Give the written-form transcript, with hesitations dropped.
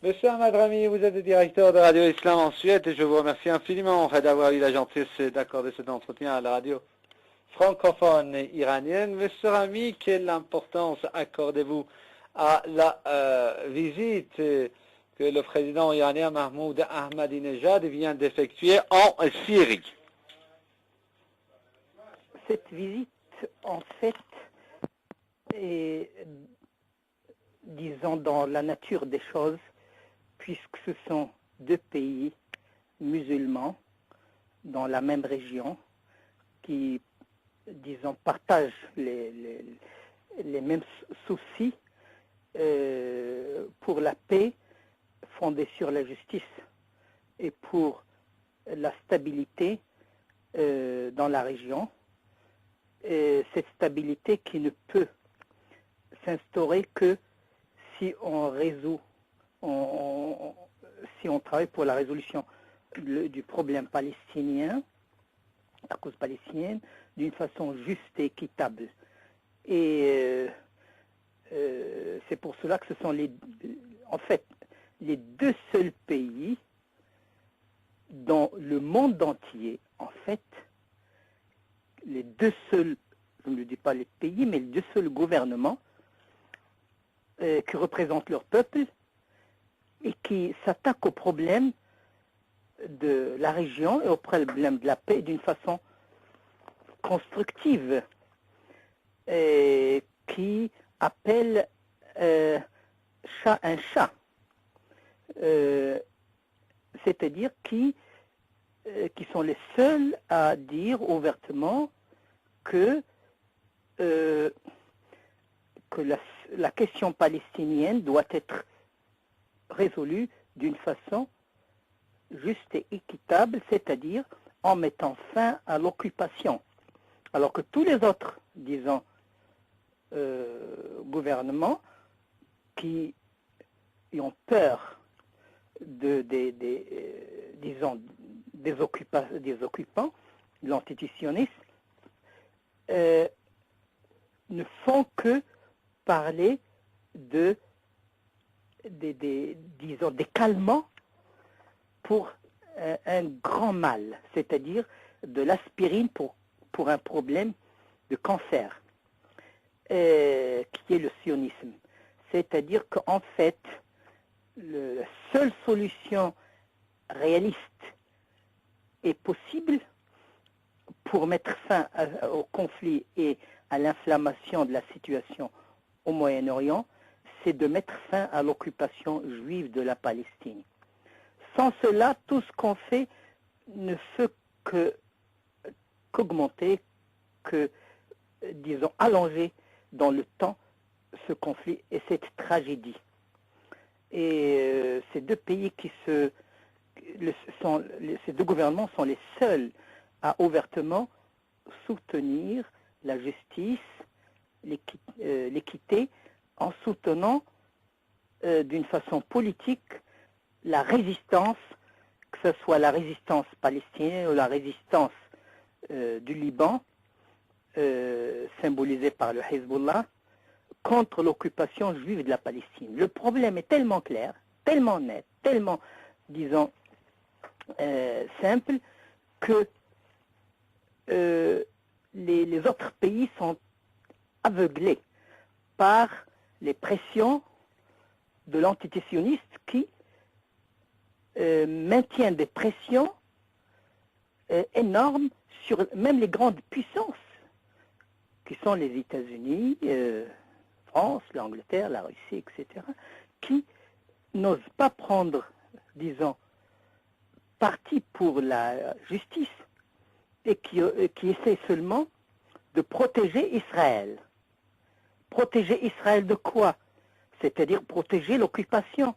Monsieur Ahmad Rami, vous êtes le directeur de Radio Islam en Suède et je vous remercie infiniment d'avoir eu la gentillesse d'accorder cet entretien à la radio francophone iranienne. Monsieur Rami, quelle importance accordez-vous à la visite que le président iranien Mahmoud Ahmadinejad vient d'effectuer en Syrie? Cette visite, en fait, est, disons, dans la nature des choses, puisque ce sont deux pays musulmans dans la même région qui, disons, partagent les mêmes soucis pour la paix fondée sur la justice et pour la stabilité dans la région. Et cette stabilité qui ne peut s'instaurer que si on résout, si on travaille pour la résolution du problème palestinien, la cause palestinienne, d'une façon juste et équitable. Et c'est pour cela que ce sont en fait les deux seuls pays dans le monde entier, en fait, les deux seuls, je ne dis pas les pays, mais les deux seuls gouvernements qui représentent leur peuple et qui s'attaquent au problème de la région et au problème de la paix d'une façon constructive et qui appelle chat un chat, c'est-à-dire qui sont les seuls à dire ouvertement que la question palestinienne doit être résolue d'une façon juste et équitable, c'est-à-dire en mettant fin à l'occupation. Alors que tous les autres, disons, gouvernements qui ont peur disons, des occupants, de l'antisémitisme, ne font que parler disons, des calmants pour un grand mal, c'est-à-dire de l'aspirine pour un problème de cancer, qui est le sionisme. C'est-à-dire qu'en fait, la seule solution réaliste et possible pour mettre fin au conflit et à l'inflammation de la situation au Moyen-Orient, c'est de mettre fin à l'occupation juive de la Palestine. Sans cela, tout ce qu'on fait ne fait qu'augmenter, disons, allonger dans le temps ce conflit et cette tragédie. Et ces deux pays ces deux gouvernements sont les seuls à ouvertement soutenir la justice, l'équité, en soutenant d'une façon politique la résistance, que ce soit la résistance palestinienne ou la résistance du Liban, symbolisée par le Hezbollah, contre l'occupation juive de la Palestine. Le problème est tellement clair, tellement net, tellement, disons, simple, que les autres pays sont aveuglés par les pressions de l'antisémitisme qui maintiennent des pressions énormes sur même les grandes puissances, qui sont les États-Unis, France, l'Angleterre, la Russie, etc., qui n'osent pas prendre, disons, parti pour la justice et qui essaient seulement de protéger Israël. Protéger Israël de quoi? C'est-à-dire protéger l'occupation.